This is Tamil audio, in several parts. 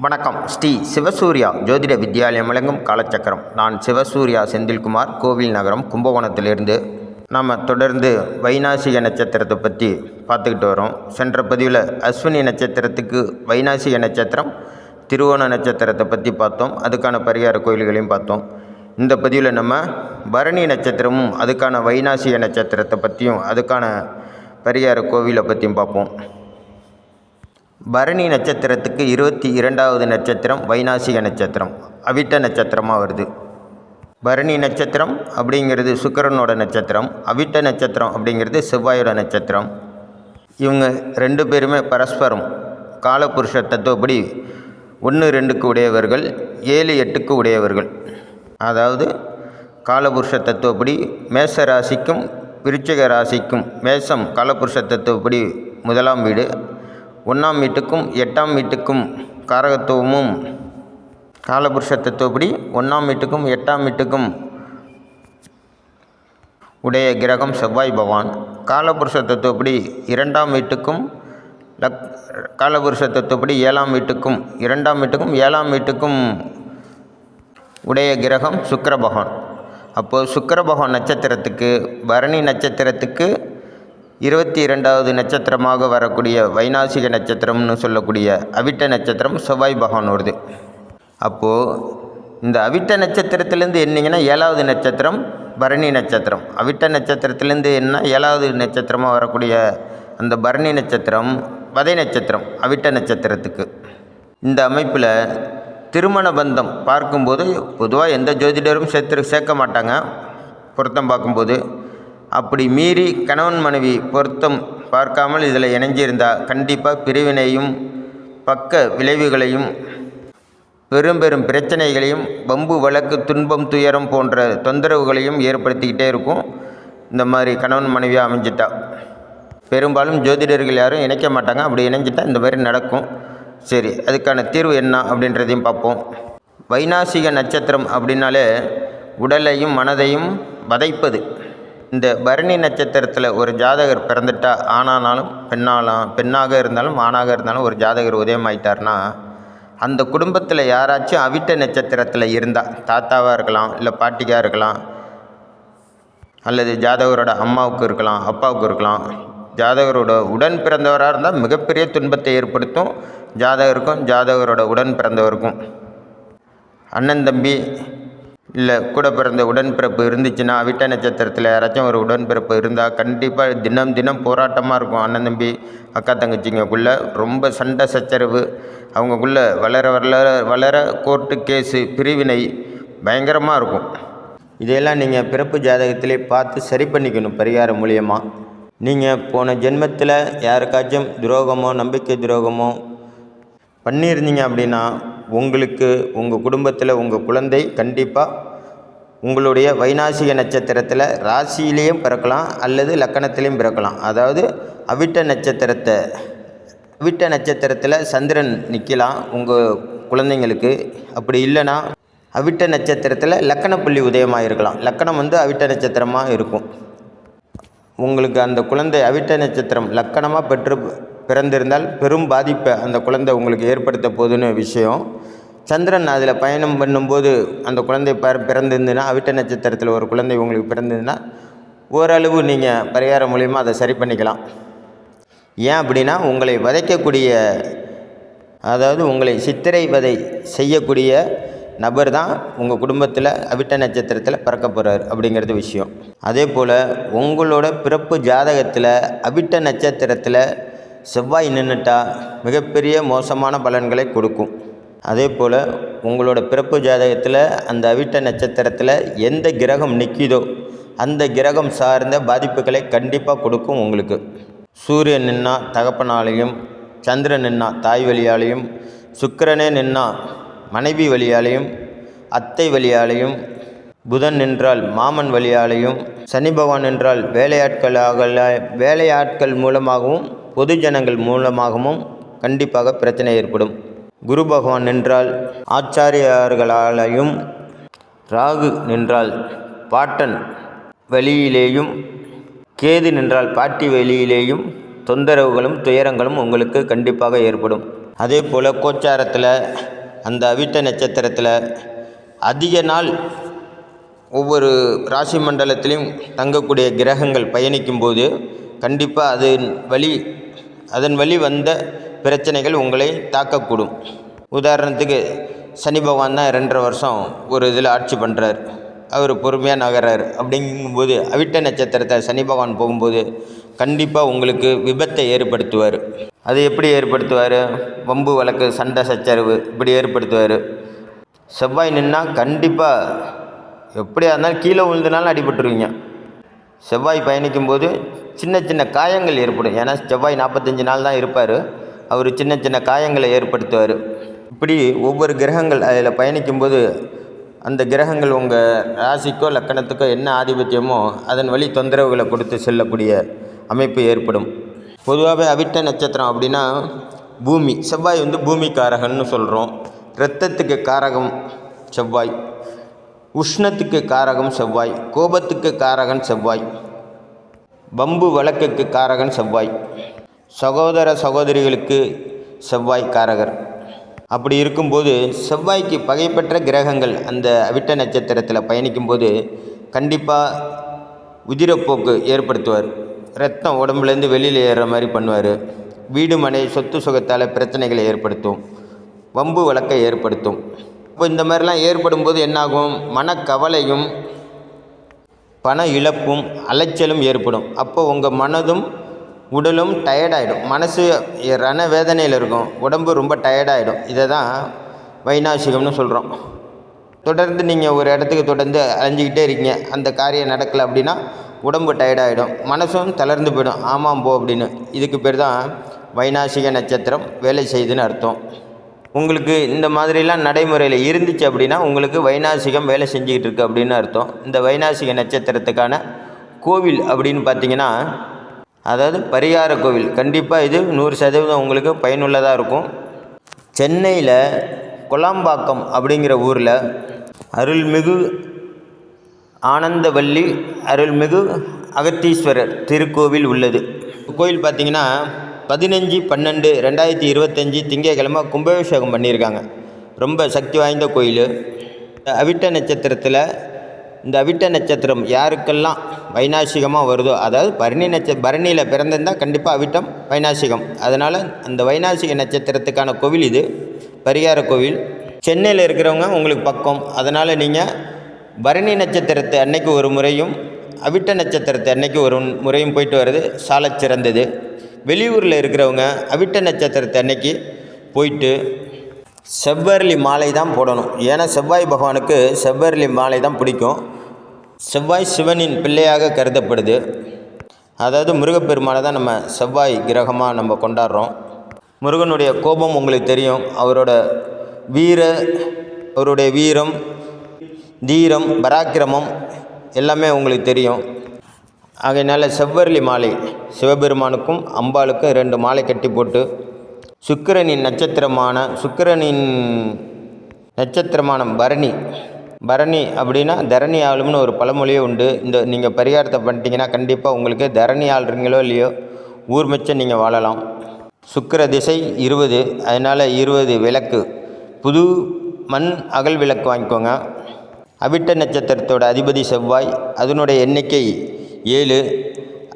வணக்கம். ஸ்ரீ சிவசூர்யா ஜோதிட வித்யாலயம் வழங்கும் காலச்சக்கரம். நான் சிவசூர்யா செந்தில்குமார், கோவில் நகரம், கும்பகோணத்திலிருந்து. நாம் தொடர்ந்து வைநாசிக நட்சத்திரத்தை பற்றி பார்த்துக்கிட்டு வரோம். சென்ற பதிவில் அஸ்வினி நட்சத்திரத்துக்கு வைநாசிக நட்சத்திரம், திருவோண நட்சத்திரத்தை பற்றி பார்த்தோம். அதுக்கான பரிகார கோயில்களையும் பார்த்தோம். இந்த பதிவில் நம்ம பரணி நட்சத்திரமும் அதுக்கான வைநாசிக நட்சத்திரத்தை பற்றியும் அதுக்கான பரிகார கோவிலை பற்றியும் பார்ப்போம். பரணி நட்சத்திரத்துக்கு 22வது நட்சத்திரம் வைநாசிக நட்சத்திரம், அவிட்ட நட்சத்திரமாக வருது. பரணி நட்சத்திரம் அப்படிங்கிறது சுக்கிரனோட நட்சத்திரம், அவிட்ட நட்சத்திரம் அப்படிங்கிறது செவ்வாயோட நட்சத்திரம். இவங்க ரெண்டு பேருமே பரஸ்பரம் காலபுருஷ தத்துவப்படி 1-2க்கு உடையவர்கள், 7-8க்கு உடையவர்கள். அதாவது காலபுருஷ தத்துவப்படி மேச ராசிக்கும் விருச்சிக ராசிக்கும், மேசம் காலபுருஷ தத்துவப்படி 1ஆம் வீடு, 1ஆம் வீட்டுக்கும் 8ஆம் வீட்டுக்கும் காரகத்துவமும் காலபுருஷ தத்துவப்படி 1ஆம் வீட்டுக்கும் 8ஆம் வீட்டுக்கும் உடைய கிரகம் செவ்வாய் பகவான். காலபுருஷ தத்துவப்படி 2ஆம் வீட்டுக்கும் காலபுருஷ தத்துவப்படி 7ஆம் வீட்டுக்கும் 2ஆம் வீட்டுக்கும் 7ஆம் வீட்டுக்கும் உடைய கிரகம் சுக்கிர பகவான். அப்போது சுக்கிர பகவான் நட்சத்திரத்துக்கு பரணி நட்சத்திரத்துக்கு 22வது நட்சத்திரமாக வரக்கூடிய வைநாசிக நட்சத்திரம்னு சொல்லக்கூடிய அவிட்ட நட்சத்திரம் செவ்வாய் பகவான் வருது. அப்போது இந்த அவிட்ட நட்சத்திரத்திலேருந்து என்னங்கன்னா 7வது நட்சத்திரம் பரணி நட்சத்திரம். அவிட்ட நட்சத்திரத்திலேருந்து என்ன 7வது நட்சத்திரமாக வரக்கூடிய அந்த பரணி நட்சத்திரம் வதை நட்சத்திரம் அவிட்ட நட்சத்திரத்துக்கு. இந்த அமைப்பில் திருமண பந்தம் பார்க்கும்போது பொதுவாக எந்த ஜோதிடரும் சேர்க்க மாட்டாங்க பொருத்தம் பார்க்கும்போது. அப்படி மீறி கணவன் மனைவி பொருத்தம் பார்க்காமல் இதில் இணைஞ்சிருந்தால் கண்டிப்பாக பிரிவினையும் பக்க விளைவுகளையும் பெரும் பிரச்சனைகளையும் வம்பு வழக்கு துன்பம் துயரம் போன்ற தொந்தரவுகளையும் ஏற்படுத்திக்கிட்டே இருக்கும். இந்த மாதிரி கணவன் மனைவியாக அமைஞ்சிட்டா பெரும்பாலும் ஜோதிடர்கள் யாரும் இணைக்க மாட்டாங்க. அப்படி இணைஞ்சிட்டா இந்த மாதிரி நடக்கும். சரி, அதுக்கான தீர்வு என்ன அப்படின்றதையும் பார்ப்போம். வைநாசிக நட்சத்திரம் அப்படின்னாலே உடலையும் மனதையும் வதைப்பது. இந்த பரணி நட்சத்திரத்தில் ஒரு ஜாதகர் பிறந்துட்டா, ஆனானாலும் பெண்ணாக இருந்தாலும் ஆணாக இருந்தாலும் ஒரு ஜாதகர் உதயமாயிட்டார்னா, அந்த குடும்பத்தில் யாராச்சும் அவிட்ட நட்சத்திரத்தில் இருந்தால், தாத்தாவாக இருக்கலாம், இல்லை பாட்டிக்காக இருக்கலாம், அல்லது ஜாதகரோட அம்மாவுக்கு இருக்கலாம், அப்பாவுக்கு இருக்கலாம், ஜாதகரோட உடன் பிறந்தவராக இருந்தால் மிகப்பெரிய துன்பத்தை ஏற்படுத்தும் ஜாதகருக்கும் ஜாதகரோட உடன் பிறந்தவருக்கும். அண்ணன் தம்பி இல்லை கூட பிறந்த உடன்பிறப்பு இருந்துச்சுன்னா, அவிட்ட நட்சத்திரத்தில் யாராச்சும் ஒரு உடன்பிறப்பு இருந்தால் கண்டிப்பாக தினம் போராட்டமாக இருக்கும். அண்ணன் தம்பி அக்கா தங்கச்சிங்கக்குள்ளே ரொம்ப சண்டை சச்சரவு, அவங்கக்குள்ளே வளர கோர்ட்டு கேஸு பிரிவினை பயங்கரமாக இருக்கும். இதையெல்லாம் நீங்கள் பிறப்பு ஜாதகத்திலே பார்த்து சரி பண்ணிக்கணும் பரிகாரம் மூலியமாக. நீங்கள் போன ஜென்மத்தில் யாருக்காச்சும் துரோகமோ நம்பிக்கை துரோகமோ பண்ணியிருந்தீங்க அப்படின்னா, உங்களுக்கு உங்கள் குடும்பத்தில் உங்கள் குழந்தை கண்டிப்பாக உங்களுடைய வைநாசிக நட்சத்திரத்தில் ராசியிலையும் பிறக்கலாம் அல்லது லக்கணத்திலையும் பிறக்கலாம். அதாவது அவிட்ட நட்சத்திரத்தில் சந்திரன் நிற்கலாம் உங்கள் குழந்தைங்களுக்கு. அப்படி இல்லைன்னா அவிட்ட நட்சத்திரத்தில் லக்கணப்புள்ளி உதயமாக இருக்கலாம். லக்கணம் அவிட்ட நட்சத்திரமாக இருக்கும். உங்களுக்கு அந்த குழந்தை அவிட்ட நட்சத்திரம் லக்கணமாக பிறந்திருந்தால் பெரும் பாதிப்பை அந்த குழந்தை உங்களுக்கு ஏற்படுத்த போதுன்னு விஷயம். சந்திரன் அதில் பயணம் பண்ணும்போது அந்த குழந்தை பிறந்திருந்துன்னா, அவிட்ட நட்சத்திரத்தில் ஒரு குழந்தை உங்களுக்கு பிறந்திருந்தால் ஓரளவு நீங்கள் பரிகாரம் மூலிமா அதை சரி பண்ணிக்கலாம். ஏன் அப்படின்னா, உங்களை வதைக்கக்கூடிய, அதாவது உங்களை சித்திரை வதை செய்யக்கூடிய நபர் தான் உங்கள் குடும்பத்தில் அவிட்ட நட்சத்திரத்தில் பிறக்க போகிறார் அப்படிங்கிறது விஷயம். அதே போல் உங்களோட பிறப்பு ஜாதகத்தில் அவிட்ட நட்சத்திரத்தில் செவ்வாய் நின்றுட்டா மிகப்பெரிய மோசமான பலன்களை கொடுக்கும். அதே போல் உங்களோட பிறப்பு ஜாதகத்தில் அந்த அவிட்ட நட்சத்திரத்தில் எந்த கிரகம் நிற்கிதோ அந்த கிரகம் சார்ந்த பாதிப்புகளை கண்டிப்பாக கொடுக்கும் உங்களுக்கு. சூரியன் நின்னா தகப்பனாலையும், சந்திரன் நின்னா தாய் வழியாலையும், சுக்கிரனே நின்னா மனைவி வழியாலையும், அத்தை வழியாலையும், புதன் நின்றால் மாமன் வழியாலையும், சனி பகவான் என்றால் வேலையாட்கள் மூலமாகவும் பொது ஜனங்கள் மூலமாகவும் கண்டிப்பாக பிரச்சனை ஏற்படும். குரு பகவான் நின்றால் ஆச்சாரியார்களாலையும், ராகு நின்றால் பாட்டன் வழியிலேயும், கேது நின்றால் பாட்டி வழியிலேயும் தொந்தரவுகளும் துயரங்களும் உங்களுக்கு கண்டிப்பாக ஏற்படும். அதே போல் கோச்சாரத்தில் அந்த அவிட்ட நட்சத்திரத்தில் அதிக நாள் ஒவ்வொரு ராசி மண்டலத்திலையும் தங்கக்கூடிய கிரகங்கள் பயணிக்கும்போது கண்டிப்பாக அதன் வழி வந்த பிரச்சனைகள் உங்களை தாக்கக்கூடும். உதாரணத்துக்கு சனி பகவான் தான் 2.5 வருஷம் ஒரு இதில் ஆட்சி பண்ணுறார், அவர் பொறுமையாக நகர்றார். அப்படிங்கும்போது அவிட்ட நட்சத்திரத்தை சனி பகவான் போகும்போது கண்டிப்பாக உங்களுக்கு விபத்தை ஏற்படுத்துவார். அது எப்படி ஏற்படுத்துவார்? வம்பு வழக்கு, சண்டை சச்சரவு இப்படி ஏற்படுத்துவார். செவ்வாய் நின்னால் கண்டிப்பாக எப்படியா இருந்தாலும் கீழே விழுந்துனாலும் அடிபட்டுருவீங்க. செவ்வாய் பயணிக்கும்போது சின்ன சின்ன காயங்கள் ஏற்படும். ஏன்னா செவ்வாய் 45 நாள் தான் இருப்பார். அவர் சின்ன சின்ன காயங்களை ஏற்படுத்துவார். இப்படி ஒவ்வொரு கிரகங்கள் அதில் பயணிக்கும்போது அந்த கிரகங்கள் உங்கள் ராசிக்கோ லக்கணத்துக்கோ என்ன ஆதிபத்தியமோ அதன் வழி தொந்தரவுகளை கொடுத்து செல்லக்கூடிய அமைப்பு ஏற்படும். பொதுவாகவே அவிட்ட நட்சத்திரம் அப்படின்னா பூமி, செவ்வாய் பூமிக்காரகன்னு சொல்கிறோம். இரத்தத்துக்கு காரகம் செவ்வாய், உஷ்ணத்துக்கு காரகம் செவ்வாய், கோபத்துக்கு காரகன் செவ்வாய், வம்பு வழக்குக்கு காரகன் செவ்வாய், சகோதர சகோதரிகளுக்கு செவ்வாய் காரகர். அப்படி இருக்கும்போது செவ்வாய்க்கு பகைப்பற்ற கிரகங்கள் அந்த அவிட்ட நட்சத்திரத்தில் பயணிக்கும்போது கண்டிப்பாக உதிரப்போக்கு ஏற்படுத்துவார். ரத்தம் உடம்புலேருந்து வெளியில் ஏறுற மாதிரி பண்ணுவார். வீடு மனை சொத்து சுகத்தால் பிரச்சனைகளை ஏற்படுத்தும், வம்பு வழக்கை ஏற்படுத்தும். இப்போ இந்த மாதிரிலாம் ஏற்படும்போது என்னாகும்? மனக்கவலையும் பண இழப்பும் அலைச்சலும் ஏற்படும். அப்போ உங்கள் மனதும் உடலும் டயர்டாகிடும். மனசு ரண வேதனையில் இருக்கும், உடம்பு ரொம்ப டயர்டாகிடும். இதை தான் வைநாசிகம்னு சொல்கிறோம். தொடர்ந்து நீங்கள் ஒரு இடத்துக்கு தொடர்ந்து அலைஞ்சிக்கிட்டே இருக்கீங்க, அந்த காரியம் நடக்கலை அப்படின்னா உடம்பு டயர்டாகிடும், மனசும் தளர்ந்து போயிடும். ஆமாம் போ அப்படின்னு. இதுக்கு பேர் தான் வைநாசிக நட்சத்திரம் வேலை செய்யுதுன்னு அர்த்தம். உங்களுக்கு இந்த மாதிரிலாம் நடைமுறையில் இருந்துச்சு அப்படின்னா உங்களுக்கு வைநாசிகம் வேலை செஞ்சுக்கிட்டு இருக்கு அப்படின்னு அர்த்தம். இந்த வைநாசிக நட்சத்திரத்துக்கான கோவில் அப்படின்னு பார்த்தீங்கன்னா, அதாவது பரிகார கோவில், கண்டிப்பாக இது 100% உங்களுக்கு பயனுள்ளதாக இருக்கும். சென்னையில் கொலாம்பாக்கம் அப்படிங்கிற ஊரில் அருள்மிகு ஆனந்தவல்லி அருள்மிகு அகத்தீஸ்வரர் திருக்கோவில் உள்ளது. கோயில் பார்த்திங்கன்னா 15/12/2025 திங்கட்கிழமை கும்பாபிஷேகம் பண்ணியிருக்காங்க. ரொம்ப சக்தி வாய்ந்த கோயில். அவிட்ட நட்சத்திரத்தில் இந்த அவிட்ட நட்சத்திரம் யாருக்கெல்லாம் வைநாசிகமாக வருதோ, அதாவது பரணியில் பிறந்திருந்தால் கண்டிப்பாக அவிட்டம் வைநாசிகம். அதனால் அந்த வைநாசிக நட்சத்திரத்துக்கான கோவில் இது, பரிகார கோவில். சென்னையில் இருக்கிறவங்க உங்களுக்கு பக்கம், அதனால் நீங்கள் பரணி நட்சத்திரத்தை அன்னைக்கு ஒரு முறையும் அவிட்ட நட்சத்திரத்தை அன்னைக்கு ஒரு முறையும் போயிட்டு வர்றது சாலச் சிறந்தது. வெளியூரில் இருக்கிறவங்க அவிட்ட நட்சத்திரத்தை அன்னைக்கு போயிட்டு செவ்வரளி மாலை தான் போடணும். ஏன்னா செவ்வாய் பகவானுக்கு செவ்வரளி மாலை தான் பிடிக்கும். செவ்வாய் சிவனின் பிள்ளையாக கருதப்படுது. அதாவது முருகப்பெருமானை தான் நம்ம செவ்வாய் கிரகமாக நம்ம கொண்டாடுறோம். முருகனுடைய கோபம் உங்களுக்கு தெரியும், அவருடைய வீரம், தீரம், பராக்கிரமம் எல்லாமே உங்களுக்கு தெரியும். ஆகையினால செவ்வரளி மாலை சிவபெருமானுக்கும் அம்பாளுக்கும் 2 மாலை கட்டி போட்டு சுக்கிரனின் நட்சத்திரமான பரணி அப்படின்னா தரணி ஆளும்னு ஒரு பழமொழியே உண்டு. இந்த நீங்கள் பரிகாரத்தை பண்ணிட்டீங்கன்னா கண்டிப்பாக உங்களுக்கு தரணி ஆள்றீங்களோ இல்லையோ ஊர் மிச்சம் நீங்கள் வாழலாம். சுக்கிர திசை 20, அதனால் 20 விளக்கு, புது மண் அகல் விளக்கு வாங்கிக்கோங்க. அவிட்ட நட்சத்திரத்தோட அதிபதி செவ்வாய், அதனுடைய எண்ணிக்கை 7,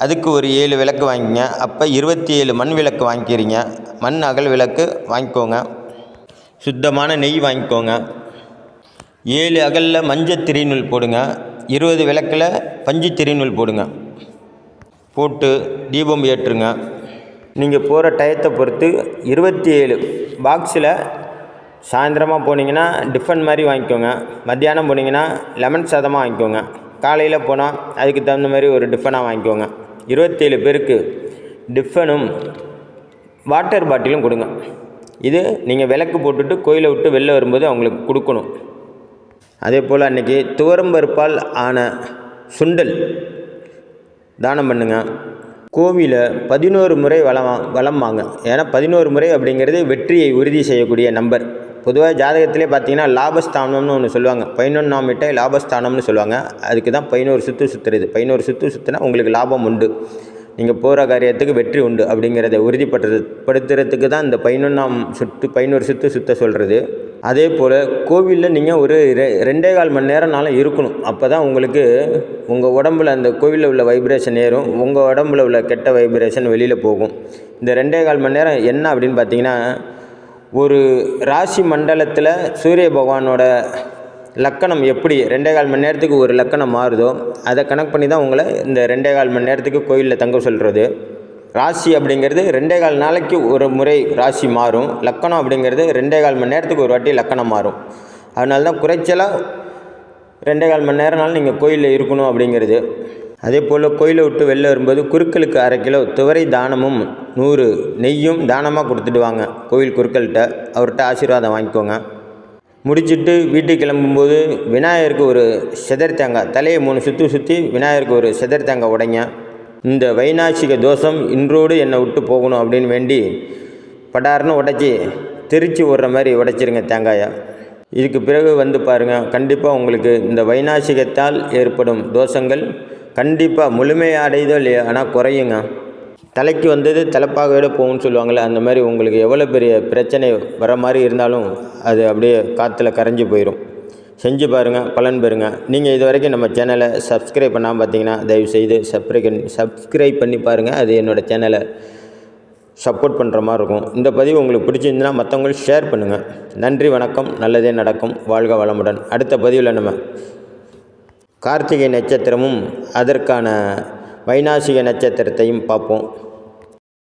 அதுக்கு ஒரு 7 விளக்கு வாங்கிங்க. அப்போ 27 மண் விளக்கு வாங்கிக்கிறீங்க. மண் அகல் விளக்கு வாங்கிக்கோங்க. சுத்தமான நெய் வாங்கிக்கோங்க. 7 அகலில் மஞ்சள் திரிநூல் போடுங்க. 20 விளக்கில் பஞ்சு திரிநூல் போடுங்க. போட்டு தீபம் ஏற்றுங்க. நீங்கள் போகிற டயத்தை பொறுத்து 27 பாக்ஸில் சாயந்தரமாக போனீங்கன்னா டிஃபன் மாதிரி வாங்கிக்கோங்க. மத்தியானம் போனீங்கன்னா லெமன் சாதமாக வாங்கிக்கோங்க. காலையில் போனால் அதுக்கு தகுந்த மாதிரி ஒரு டிஃபனாக வாங்கிக்கோங்க. 27 பேருக்கு டிஃபனும் வாட்டர் பாட்டிலும் கொடுங்க. இது நீங்கள் விளக்கு போட்டுட்டு கோயிலை விட்டு வெளில வரும்போது அவங்களுக்கு கொடுக்கணும். அதே போல் அன்றைக்கி துவரம்பருப்பால் ஆன சுண்டல் தானம் பண்ணுங்க. கோவிலை 11 முறை வலம் வாங்க. ஏன்னா 11 முறை அப்படிங்கிறது வெற்றியை உறுதி செய்யக்கூடிய நம்பர். பொதுவாக ஜாதகத்திலே பார்த்தீங்கன்னா லாபஸ்தானம்னு ஒன்று சொல்லுவாங்க. 11ஆம் வீட்டை லாபஸ்தானம்னு சொல்லுவாங்க. அதுக்கு தான் 11 சுற்று சுற்றுறது. 11 சுற்று சுற்றினா உங்களுக்கு லாபம் உண்டு. நீங்கள் போகிற காரியத்துக்கு வெற்றி உண்டு அப்படிங்கிறத உறுதிப்படுத்துறதுக்கு தான் இந்த 11 சுற்று சுற்ற சொல்கிறது. அதே போல் கோவிலில் நீங்கள் ஒரு 2.25 மணி நேரம்னாலும் இருக்கணும். அப்போ தான் உங்களுக்கு உங்கள் உடம்புல அந்த கோவிலில் உள்ள வைப்ரேஷன் ஏறும், உங்கள் உடம்புல உள்ள கெட்ட வைப்ரேஷன் வெளியில் போகும். இந்த 2.25 மணி நேரம் என்ன அப்படின்னு பார்த்தீங்கன்னா, ஒரு ராசி மண்டலத்தில் சூரிய பகவானோட லக்கணம் எப்படி 2.25 மணி நேரத்துக்கு ஒரு லக்கணம் மாறுதோ அதை கணக்கு பண்ணி தான் உங்களை இந்த 2.25 மணி நேரத்துக்கு கோயிலில் தங்க சொல்கிறது. ராசி அப்படிங்கிறது 2.25 நாளைக்கு ஒரு முறை ராசி மாறும். லக்கணம் அப்படிங்கிறது 2.25 மணி நேரத்துக்கு ஒரு வாட்டி லக்கணம் மாறும். அதனால தான் குறைச்சலாக 2.25 மணி நேரம்னாலும் நீங்கள் கோயிலில் இருக்கணும் அப்படிங்கிறது. அதே போல் கோயிலை விட்டு வெளில வரும்போது குருக்களுக்கு 1/2 கிலோ துவரை தானமும் 100 நெய்யும் தானமாக கொடுத்துட்டு வாங்க கோயில் குருக்கள்கிட்ட. அவர்கிட்ட ஆசீர்வாதம் வாங்கிக்கோங்க. முடிச்சுட்டு வீட்டுக்கு கிளம்பும்போது விநாயகருக்கு ஒரு செதர் தேங்காய், தலையை 3 சுற்றி விநாயகருக்கு ஒரு செதர் தேங்காய் உடைங்க. இந்த வைநாசிக தோஷம் இன்றோடு என்னை விட்டு போகணும் அப்படின்னு வேண்டி படார்னு உடைச்சி திருச்சி விடுற மாதிரி உடைச்சிருங்க தேங்காயை. இதுக்கு பிறகு வந்து பாருங்கள், கண்டிப்பாக உங்களுக்கு இந்த வைநாசிகத்தால் ஏற்படும் தோஷங்கள் கண்டிப்பாக முழுமையாக அடையுதோ இல்லையா, ஆனால் குறையுங்க. தலைக்கு வந்தது தலைப்பாகவே போகும்னு சொல்லுவாங்கள்ல, அந்த மாதிரி உங்களுக்கு எவ்வளோ பெரிய பிரச்சனை வர மாதிரி இருந்தாலும் அது அப்படியே காற்றுல கரைஞ்சி போயிடும். செஞ்சு பாருங்கள், பலன் பெறுங்க. நீங்கள் இது வரைக்கும் நம்ம சேனலை சப்ஸ்கிரைப் பண்ணாமல் பார்த்தீங்கன்னா தயவுசெய்து சப்ஸ்கிரைப் பண்ணி பாருங்கள். அது என்னோடய சேனலை சப்போர்ட் பண்ணுற மாதிரி இருக்கும். இந்த பதிவு உங்களுக்கு பிடிச்சிருந்துன்னா மற்றவங்களுக்கு ஷேர் பண்ணுங்கள். நன்றி, வணக்கம். நல்லதே நடக்கும். வாழ்க வளமுடன். அடுத்த பதிவில் நம்ம கார்த்திகை நட்சத்திரமும் அதற்கான வைநாசிக நட்சத்திரத்தையும் பார்ப்போம்.